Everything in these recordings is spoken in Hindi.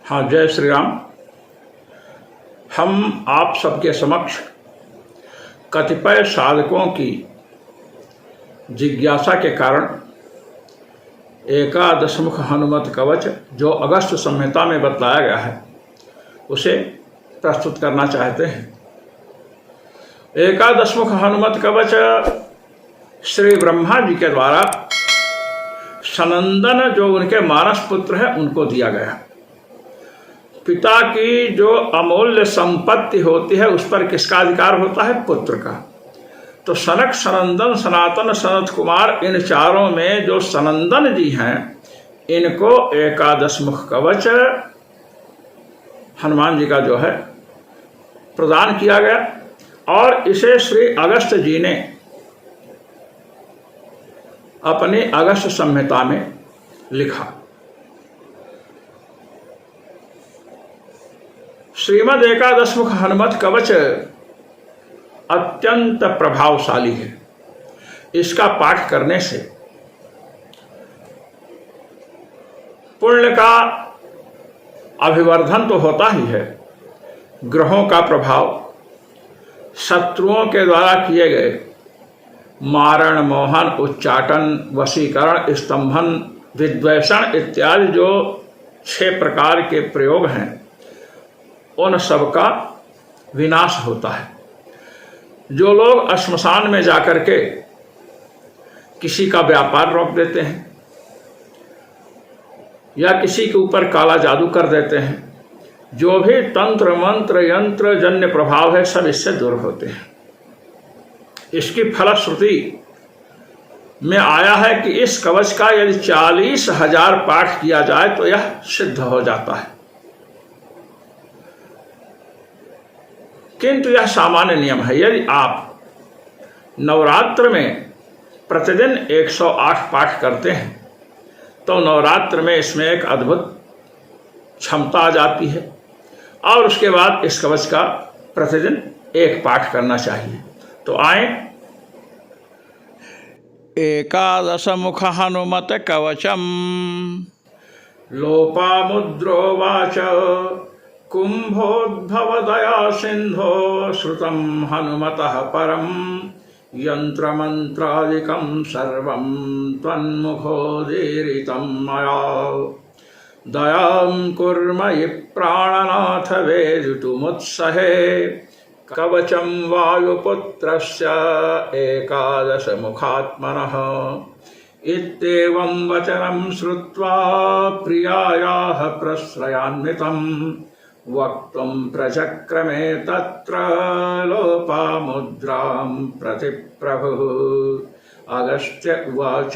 हाँ, जय श्री राम। हम आप सबके समक्ष कतिपय साधकों की जिज्ञासा के कारण एकादशमुख हनुमत कवच जो अगस्त संहिता में बतलाया गया है उसे प्रस्तुत करना चाहते हैं। एकादशमुख हनुमत कवच श्री ब्रह्मा जी के द्वारा सनंदन जो उनके मानस पुत्र है उनको दिया गया। पिता की जो अमूल्य संपत्ति होती है उस पर किसका अधिकार होता है? पुत्र का। तो सनक, सनंदन, सनातन, सनत कुमार, इन चारों में जो सनंदन जी हैं इनको एकादशमुख कवच हनुमान जी का जो है प्रदान किया गया और इसे श्री अगस्त जी ने अपनी अगस्त संहिता में लिखा। श्रीमद् एकादशमुख हनुमत कवच अत्यंत प्रभावशाली है। इसका पाठ करने से पुण्य का अभिवर्धन तो होता ही है, ग्रहों का प्रभाव, शत्रुओं के द्वारा किए गए मारण, मोहन, उच्चाटन, वशीकरण, स्तंभन, विद्वेषण इत्यादि जो 6 प्रकार के प्रयोग हैं उन सब का विनाश होता है। जो लोग श्मशान में जाकर के किसी का व्यापार रोक देते हैं या किसी के ऊपर काला जादू कर देते हैं, जो भी तंत्र मंत्र यंत्र जन्य प्रभाव है सब इससे दूर होते हैं। इसकी फलश्रुति में आया है कि इस कवच का यदि 40,000 पाठ किया जाए तो यह सिद्ध हो जाता है। किंतु यह सामान्य नियम है। यदि आप नवरात्र में प्रतिदिन 108 पाठ करते हैं तो नवरात्र में इसमें एक अद्भुत क्षमता आ जाती है और उसके बाद इस कवच का प्रतिदिन 1 पाठ करना चाहिए। तो आए एकादशमुख हनुमत कवचम लोपामुद्रोवाच कुंभोद्भव दया सिंधो श्रुतं हनुमतः परम यंत्रमंत्रादिकं सर्वं त्वन्मुखोदीरितं मया दयां कुर्मयि प्राणनाथ वेदितुमुत्सहे कवचं वायुपुत्रस्य एकादशमुखात्मनः इत्येवं वचनं श्रुत्वा प्रियायाः प्रश्रयान्वितं वक्तुं प्रचक्रमे तत्र लोपामुद्रां प्रति प्रभुः। अगस्त्य उवाच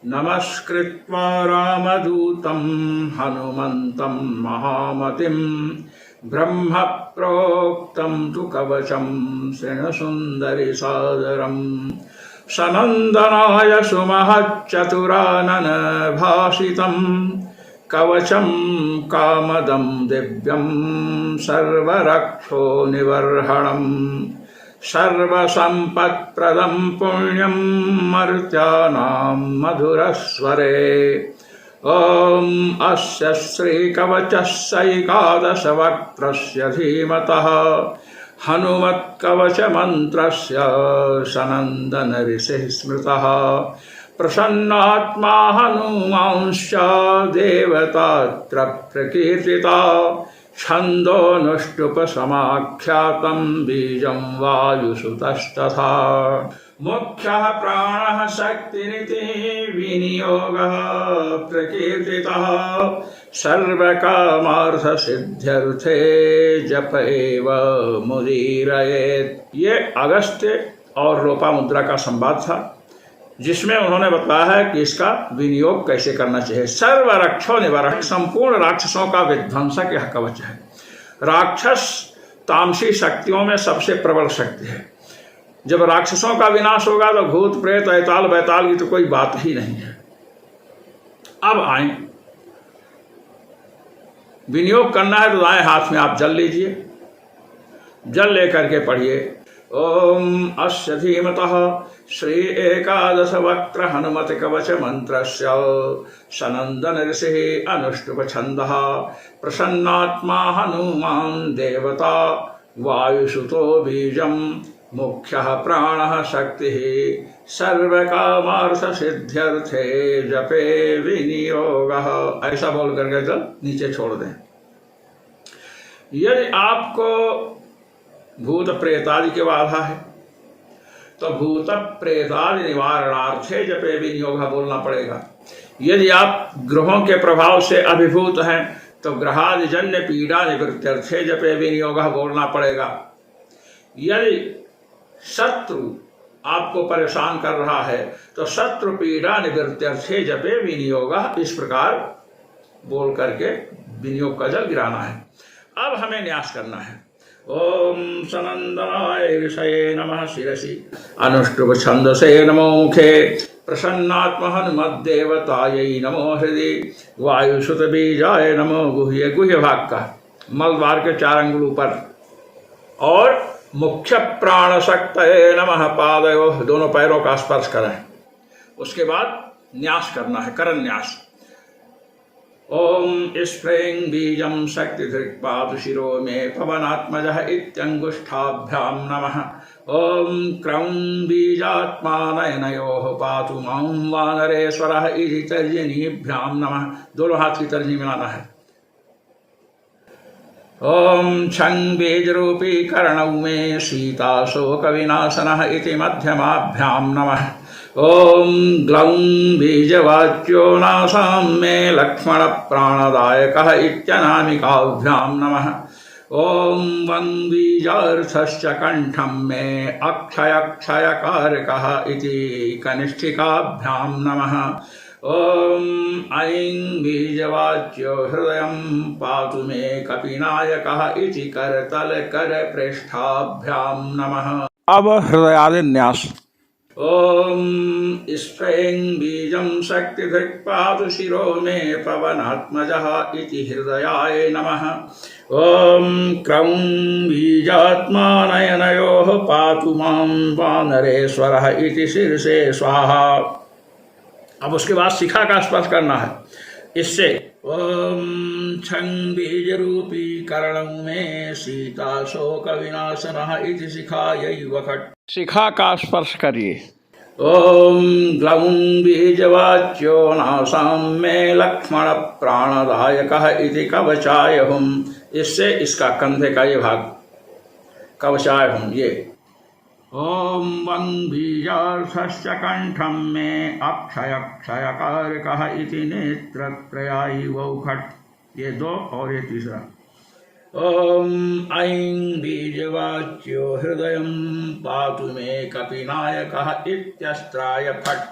नमस्कृत्वा रामदूतं हनुमन्तं महामतिं ब्रह्म प्रोक्तं तु कवचं शृणुसुन्दरि सादरम् सनन्दनाय सुमहच्चतुरानन भाषितं कवचं कामदं दिव्यं सर्वरक्षो निवर्हणं सर्वसम्पत्प्रदं पुण्यं मर्त्यानां मधुरस्वरे। ॐ अस्य श्रीकवचस्यैकादशवक्त्रस्य धीमतः हनुमत्कवचमन्त्रस्य सनन्दन ऋषिः स्मृतः प्रसन्नात्मा हनुमांश्च देवतात्र प्रकीर्तिता छन्दोनुष्टुपसमाख्यातं बीजं वायुसुतस्तथा मुख्यः प्राणः शक्तिरिति विनियोगः प्रकीर्तितः सर्वकामार्थसिद्ध्यर्थे जप एव मुदीरयेत्। ये अगस्त्य और लोपामुद्रा का संवाद था जिसमें उन्होंने बताया है कि इसका विनियोग कैसे करना चाहिए। सर्वरक्षो निवारक, संपूर्ण राक्षसों का विध्वंसक यह कवच है। राक्षस तामसी शक्तियों में सबसे प्रबल शक्ति है। जब राक्षसों का विनाश होगा तो भूत प्रेत ऐताल बैताल की तो कोई बात ही नहीं है। अब आए, विनियोग करना है तो दाएं हाथ में आप जल लीजिए। जल लेकर के पढ़िए ओम अस्य धीमतः श्री एकादश वक्त्र हनुमत कवच मंत्रस्य सनंदन ऋषि अनुष्टुप छंदः प्रसन्नात्मा हनुमान देवता वायुसुतो बीजम मुख्यः प्राणः शक्तिः सर्वकामार्थ सिद्ध्यर्थे जपे विनियोगः। ऐसा बोल करके जब नीचे छोड़ दें। यदि आपको भूत प्रेतादि की बाधा है तो भूत प्रेतादि निवारणार्थे जपे विनियोग बोलना पड़ेगा। यदि आप ग्रहों के प्रभाव से अभिभूत हैं तो ग्रहादि जन्य पीड़ा निवृत्त्यर्थे जपे विनियोग बोलना पड़ेगा। यदि शत्रु आपको परेशान कर रहा है तो शत्रु पीड़ा निवृत्त्यर्थे जपे विनियोग, इस प्रकार बोल करके विनियोग का जल गिराना है। अब हमें न्यास करना है। ओम सनंदनाय ऋषये नमः शिरसि अनुष्टुप छंदसे नमो मुखे प्रसन्नात्म हनुमद्देवतायै नमो हृदि वायुसुत बीजाय नमो गुह्य। गुह्य भाग का मलद्वार के 4 अंगुल ऊपर और मुख्य प्राण शक्तये नमः पादयो, दोनों पैरों का स्पर्श करें। उसके बाद न्यास करना है, करण न्यास। ओम स्फ्रें बीजम शक्ति पातु शिरो में पवनात्मजः इत्यंगुष्ठाभ्याम नमः। ओम क्रौं बीजात्मा नयनयोः पातु मां वानरेश्वरः इति तर्जनीभ्याम नमः। दोनों हाथ की तर्जनी मिलाना है। ओम छं बीज रूपी कर्णौ में सीता शोक विनाशनः इति मध्यमाभ्याम नमः। ओम ग्लौं बीजवाच्यो नासां मे लक्ष्मण प्राणदायकः इत्यनामिकाभ्याम नमः। ओम वं बीजार्थश्च कंठं मे अक्षयक्षयकारकः इति कनिष्ठिकाभ्याम नमः। ओम ऐं बीजवाच्यो हृदयं पातु मे कपिनायकः इति करतल कर पृष्ठाभ्याम नमः। अब हृदयादि न्यास। ओम स्फ्रें बीजं शक्तिधृक् पातु शिरो मे पवनात्मजः इति हृदयाय नमः। ओम क्रौं बीजात्मा नयनयोः पातु मां वानरेश्वरः इति शीर्षे स्वाहा। अब उसके बाद शिखा का स्पर्श करना है इससे। ओम छं बीज रूपी कर्णं मे सीता शोक विनाशनः इति शिखायै वखट्। शिखा का स्पर्श करिए। ओम ग्लौं बीजवाच्यो नासां मे लक्ष्मण प्राणदायकः इति कवचाय हुम। इससे इसका कंधे का ये भाग कवचाय हुम ये। ओम वं बीजार्थश्च कंठं मे अक्षयक्षयकारकः इति नेत्रत्रयाय वौखट्। ये 2 और ये तीसरा। ओम ऐं बीजवाच्यो हृदयं पातु मे कपिनायकः इत्यस्त्राय फट्।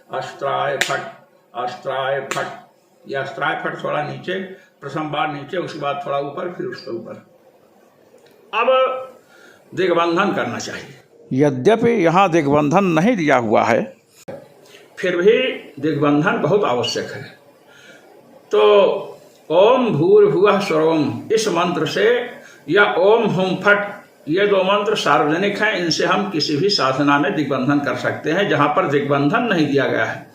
अस्त्राय फट्, अस्त्राय फट्। यह अस्त्राय फट् थोड़ा नीचे, प्रथम बार नीचे, उसके बाद थोड़ा ऊपर, फिर उसके ऊपर। अब दिग्बंधन करना चाहिए। यद्यपि यहाँ दिग्बंधन नहीं दिया हुआ है फिर भी दिग्बंधन बहुत आवश्यक है। तो ओम भूर्भुवः स्वरोम इस मंत्र से या ओम हुम फट, ये 2 मंत्र सार्वजनिक हैं। इनसे हम किसी भी साधना में दिग्बंधन कर सकते हैं जहाँ पर दिग्बंधन नहीं दिया गया है।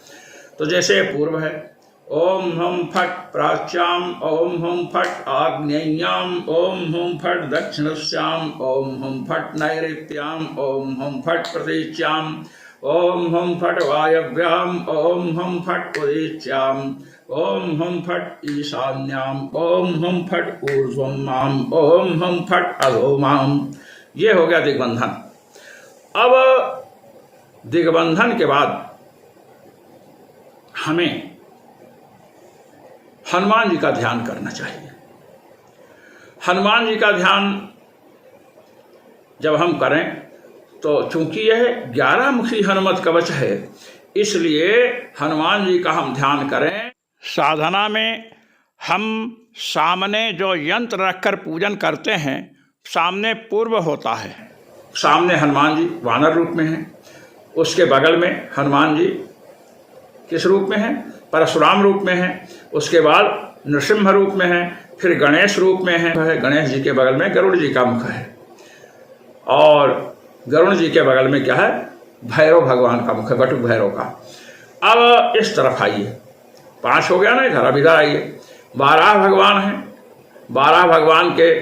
तो जैसे पूर्व है ओम हुम फट प्राच्याम, ओम हुम फट आग्नेय्याम, ओम हुम फट दक्षिणस्याम, ओम हुम फट नैऋत्याम, ओम हुम फट प्रतीच्याम, ओम हुम फट वायव्याम, ओम हुम फट उदीच्याम, ओम हुम फट ईशान्याम, ओम हुम फट ऊर्ध्वमाम, ओम हुम फट अधोमाम। ये हो गया दिग्बंधन। अब दिग्बंधन के बाद हमें हनुमान जी का ध्यान करना चाहिए। हनुमान जी का ध्यान जब हम करें तो चूंकि यह 11 मुखी हनुमत कवच है, इसलिए हनुमान जी का हम ध्यान करें। साधना में हम सामने जो यंत्र रखकर पूजन करते हैं, सामने पूर्व होता है। सामने हनुमान जी वानर रूप में हैं, उसके बगल में हनुमान जी किस रूप में हैं? परशुराम रूप में हैं। उसके बाद नृसिंह रूप में हैं, फिर गणेश रूप में है। गणेश जी के बगल में गरुड़ जी का मुख है और गरुड़ जी के बगल में क्या है? भैरव भगवान का मुख है, बटुक भैरव का। अब इस तरफ आइए, 5 हो गया ना इधर, अब इधर आइए, 12 भगवान हैं। 12 भगवान के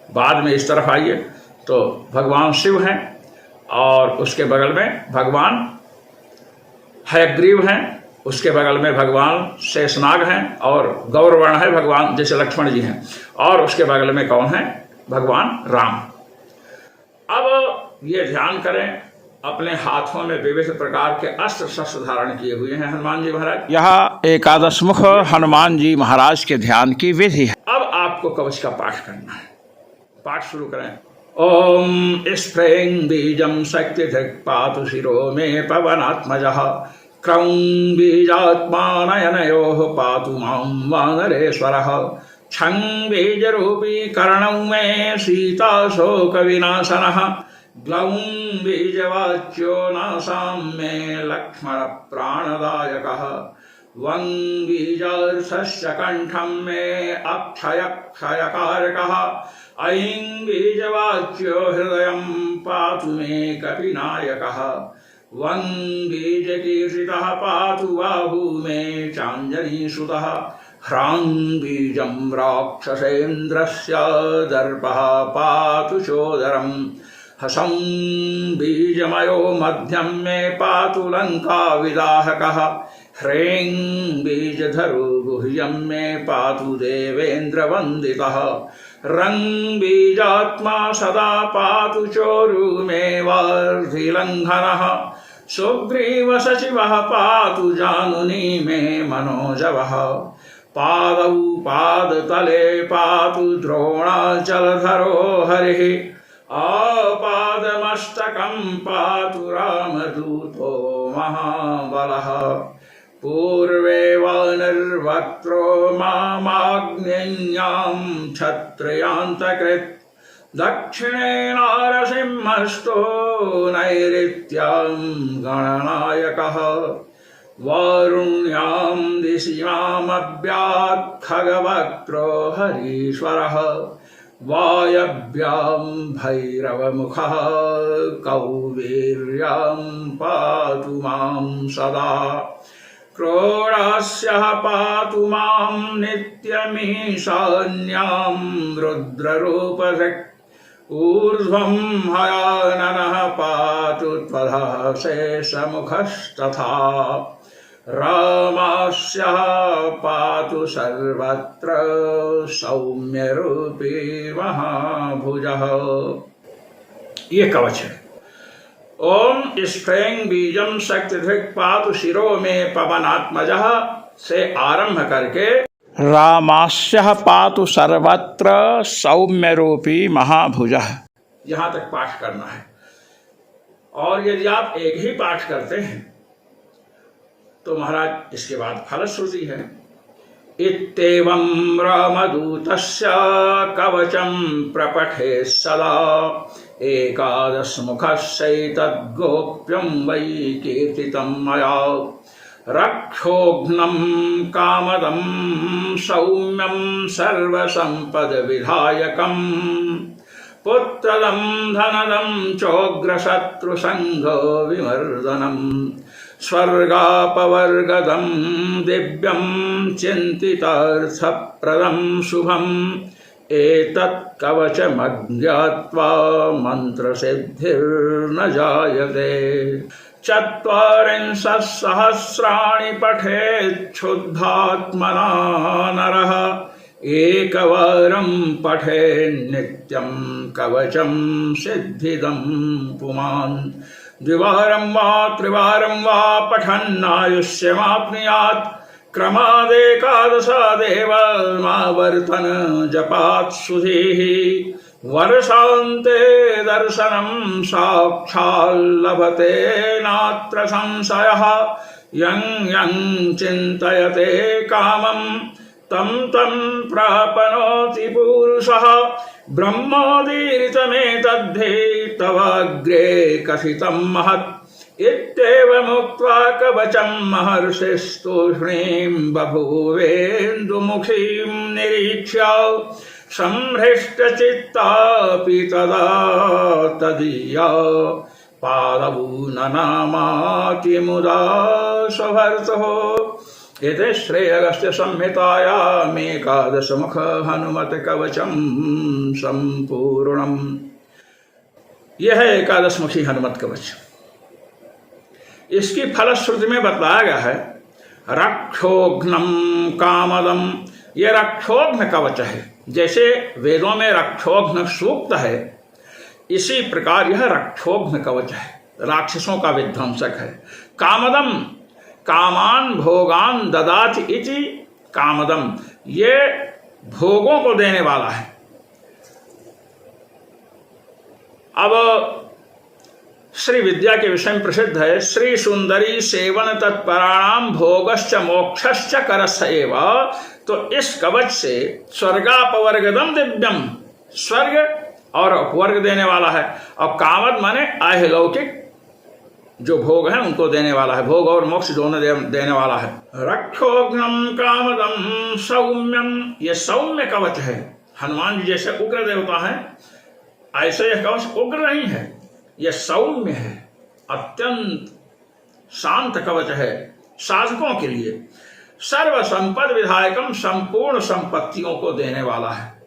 बाद में इस तरफ आइए तो भगवान शिव हैं, और उसके बगल में भगवान हयग्रीव हैं, उसके बगल में भगवान शेषनाग हैं, और गौरवर्ण है भगवान जैसे लक्ष्मण जी हैं, और उसके बगल में कौन है? भगवान राम। अब ये ध्यान करें, अपने हाथों में विविध प्रकार के अस्त्र शस्त्र धारण किए हुए हैं हनुमान जी महाराज। यह 11 मुख हनुमान जी महाराज के ध्यान की विधि है। अब आपको कवच का पाठ करना है। पाठ शुरू करें। ओम स्फ्रें बीजम शक्ति पातु शिरो में पवनात्मजः क्रौं बीजात्मा नयनयोः पातु मां वानरेश्वरः छं बीजरूपी कर्णौ मे सीता शोक विनाशनः ग्लौं बीजवाच्यो नासां मे लक्ष्मण प्राणदायकः वं बीजार्थस्य कंठं मे अक्षय क्षयकारकः ऐं बीजवाच्यो हृदयं पातु मे कपिनायकः वं बीजकीर्षितः पातु बाहू मे चाञ्जनीसुतः ह्रां बीजं राक्षसेन्द्रस्य दर्पः पातु चोदरम् हसं बीजमयो मध्यं मे पातु लङ्काविदाहकः ह्रीं बीजधरो गुह्यं मे पातु देवेन्द्रवन्दितः रं बीजात्मा सदा पातु चोरु मे वार्धिलङ्घनः सुग्रीव सचिवः पातु जानुनी मे मनोजवः पादौ पादतले पातु द्रोणाचलधरो हरिः आपादमस्तकं पातु रामदूतो महाबलः पूर्वे वानर्वक्त्रो मामाग्नेयां क्षत्रियान्तकृत् दक्षिणे नारसिंहस्तो नैऋत्यां गणनायकः वारुण्यां दिशि मामव्यात् खगवक्त्रो हरीश्वरः वायव्यां भैरवमुखः कौवीर्यां पातु मां सदा क्रोडास्यः पातु मां नित्यमीशान्यां रुद्ररूपधृक् ऊर्ध्वं हयाननः पातु त्वधः शेषमुखस्तथा रामास्यः पातु सर्वत्र सौम्यरूपी महाभुजः। ये कवच है। ओम स्फ्रें बीजम शक्तिधृक् पातु शिरो में पवनात्मजः से आरंभ करके रामास्यः पातु सर्वत्र सौम्यरूपी महाभुजः, यहाँ तक पाठ करना है। और यदि आप एक ही पाठ करते हैं तो महाराज इसके बाद फलश्रुति है। इत्येवं रामदूतस्य कवचं प्रपठे सदा 11 मुखस्यैतद्गोप्यं वै कीर्तितं मया रक्षोघ्नं कामदं सौम्यं सर्वसम्पद्विधायकं पुत्रदं धनदं चोग्रशत्रुसंघो विमर्दनम् स्वर्गापवर्गदं दिव्यं चिन्तितार्थप्रदं शुभम् एतत् कवचमज्ञात्वा मन्त्रसिद्धिर्न जायते 40 सहस्राणि पठेच्छुद्धात्मना नरः एकवारं पठेन्नित्यं कवचं सिद्धिदं पुमान् द्विवारं वा त्रिवारं वा पठन्नायुष्यमाप्नुयात् क्रमादेकादशादेव मावर्तन जपात् सुधीः वर्षान्ते दर्शनं साक्षाल्लभते नात्र संशयः यं यं चिन्तयते कामं तं तं प्राप्नोति पुरुषः ब्रह्मोदीरितमेतद्धि तवाग्रे कथितं महत् इत्येवमुक्त्वा कवचं महर्षिस्तूष्णीं बभूवेन्दुमुखीं निरीक्ष्य संहृष्टचित्तापि तदा तदीया पादवू नामाति मुदा स्वभर्तुः। एते श्रेय अगस्त्य संहितायाम् एकादश मुख हनुमत कवचम संपूर्णम। यह है एकादश मुखी हनुमत कवच। इसकी फलश्रुति में बताया गया है रक्षोघ्नम कामदम। यह रक्षोघ्न कवच है। जैसे वेदों में रक्षोघ्न सूक्त है, इसी प्रकार यह रक्षोघ्न कवच है, राक्षसों का विध्वंसक है। कामदम कामान भोगान ददाति इति कामदम, ये भोगों को देने वाला है। अब श्री विद्या के विषय में प्रसिद्ध है श्री सुंदरी सेवन तत्पराणाम भोगश्च मोक्षश्च करस एव। तो इस कवच से स्वर्गापवर्गदम दिव्यम, स्वर्ग और अपवर्ग देने वाला है। और कामद माने आह्लौकिक जो भोग हैं उनको देने वाला है, भोग और मोक्ष दोनों देने वाला है। रक्षोघ्नम कामदम सौम्यम, ये सौम्य कवच है। हनुमान जी जैसे उग्र देवता है, ऐसे यह कवच उग्र नहीं है, यह सौम्य है, अत्यंत शांत कवच है साधकों के लिए। सर्व संपद विधायकम, संपूर्ण संपत्तियों को देने वाला है।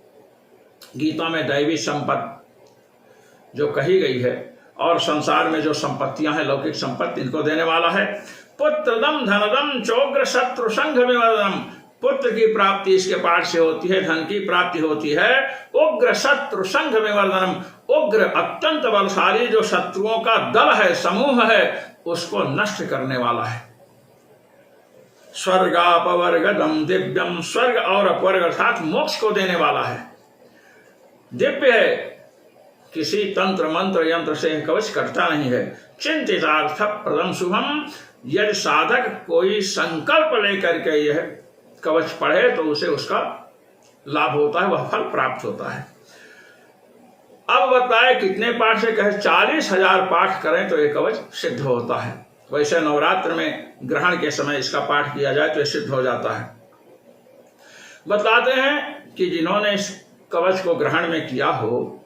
गीता में दैवी संपत्ति जो कही गई है और संसार में जो संपत्तियां हैं, लौकिक संपत्ति, इनको देने वाला है। पुत्रदम धनदम चोग्र शत्रु संघ विवर्धनम, पुत्र की प्राप्ति इसके पाठ से होती है, धन की प्राप्ति होती है। उग्र शत्रु संघ विवर्धनम, उग्र अत्यंत बलशाली जो शत्रुओं का दल है, समूह है, उसको नष्ट करने वाला है। स्वर्गापवर्गदम दिव्यम, स्वर्ग और अपवर्ग अर्थात मोक्ष को देने वाला है। दिव्य है, किसी तंत्र मंत्र यंत्र से कवच करता नहीं है। चिंतितार्थ प्रदम शुभम, यदि साधक कोई संकल्प लेकर के यह कवच पढ़े तो उसे उसका लाभ होता है, वह फल प्राप्त होता है। अब बताए कितने पाठ से कहे 40,000 पाठ करें तो यह कवच सिद्ध होता है। वैसे नवरात्र में ग्रहण के समय इसका पाठ किया जाए तो यह सिद्ध हो जाता है। बताते हैं कि जिन्होंने इस कवच को ग्रहण में किया हो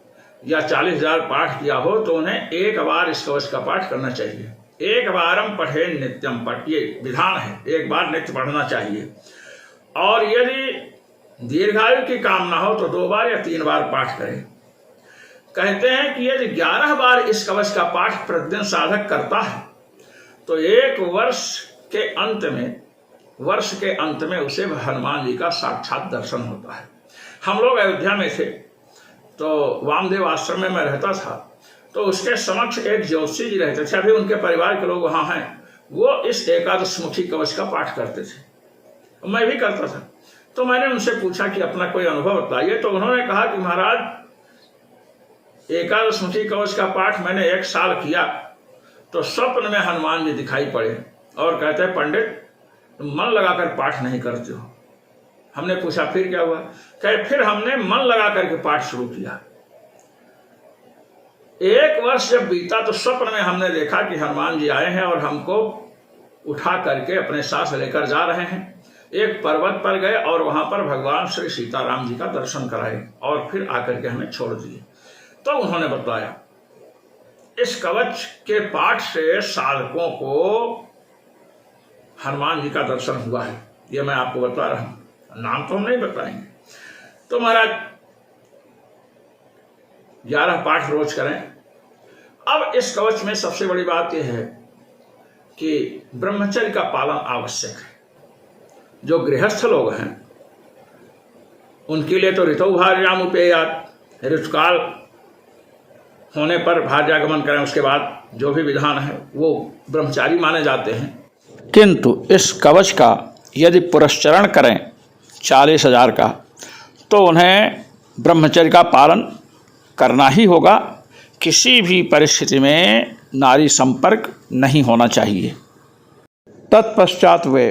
या 40,000 पाठ किया हो तो उन्हें एक बार इस कवच का पाठ करना चाहिए। एक बारम पठे नित्यम पठ, ये विधान है, एक बार नित्य पढ़ना चाहिए। और यदि दीर्घायु की कामना हो तो 2 बार या 3 बार पाठ करें। कहते हैं कि यदि 11 बार इस कवच का पाठ प्रतिदिन साधक करता है तो 1 वर्ष के अंत में उसे हनुमान जी का साक्षात दर्शन होता है। हम लोग अयोध्या में थे तो वामदेव आश्रम में मैं रहता था, तो उसके समक्ष एक ज्योतिषी जी रहते थे, अभी उनके परिवार के लोग वहाँ हैं। वो इस एकादश मुखी कवच का पाठ करते थे, मैं भी करता था। तो मैंने उनसे पूछा कि अपना कोई अनुभव बताइए। तो उन्होंने कहा कि महाराज एकादश मुखी कवच का पाठ मैंने 1 साल किया तो स्वप्न में हनुमान जी दिखाई पड़े और कहते हैं पंडित तुम मन लगाकर पाठ नहीं करते हो। हमने पूछा फिर क्या हुआ? कहे फिर हमने मन लगा करके पाठ शुरू किया। 1 वर्ष जब बीता तो स्वप्न में हमने देखा कि हनुमान जी आए हैं और हमको उठा करके अपने साथ लेकर जा रहे हैं। एक पर्वत पर गए और वहां पर भगवान श्री सीताराम जी का दर्शन कराए और फिर आकर के हमें छोड़ दिए। तो उन्होंने बताया इस कवच के पाठ से साधकों को हनुमान जी का दर्शन हुआ है। ये मैं आपको बता रहा हूं, नाम तो हम नहीं बताएंगे। तो महाराज 11 पाठ रोज करें। अब इस कवच में सबसे बड़ी बात यह है कि ब्रह्मचर्य का पालन आवश्यक है। जो गृहस्थ लोग हैं उनके लिए तो ऋतु भार्याम उपेयात, ऋतुकाल होने पर भार्यागमन करें, उसके बाद जो भी विधान है वो ब्रह्मचारी माने जाते हैं। किंतु इस कवच का यदि पुरस्चरण करें 40,000 का तो उन्हें ब्रह्मचर्य का पालन करना ही होगा। किसी भी परिस्थिति में नारी संपर्क नहीं होना चाहिए। तत्पश्चात वे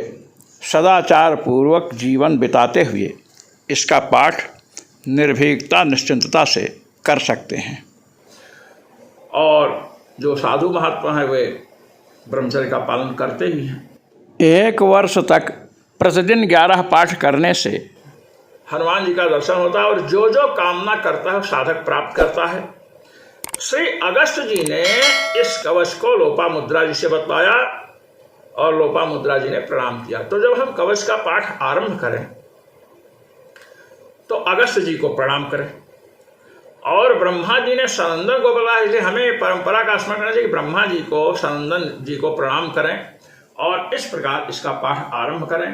सदाचार पूर्वक जीवन बिताते हुए इसका पाठ निर्भीकता निश्चिंतता से कर सकते हैं। और जो साधु महात्मा है वे ब्रह्मचर्य का पालन करते ही हैं। 1 वर्ष तक प्रतिदिन 11 पाठ करने से हनुमान जी का दर्शन होता है और जो जो कामना करता है साधक प्राप्त करता है। श्री अगस्त जी ने इस कवच को लोपामुद्रा जी से बतलाया और लोपामुद्रा जी ने प्रणाम किया। तो जब हम कवच का पाठ आरंभ करें तो अगस्त जी को प्रणाम करें, और ब्रह्मा जी ने सनंदन को बोला, इसलिए हमें परंपरा का स्मरण करना चाहिए कि ब्रह्मा जी को सनंदन जी को प्रणाम करें और इस प्रकार इसका पाठ आरंभ करें,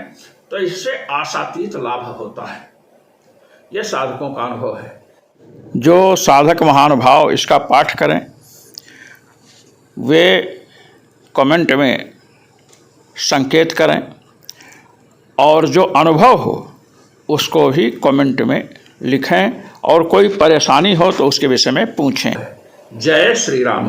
तो इससे आशातीत लाभ होता है। यह साधकों का अनुभव है। जो साधक महानुभाव इसका पाठ करें वे कमेंट में संकेत करें, और जो अनुभव हो उसको भी कमेंट में लिखें, और कोई परेशानी हो तो उसके विषय में पूछें। जय श्री राम।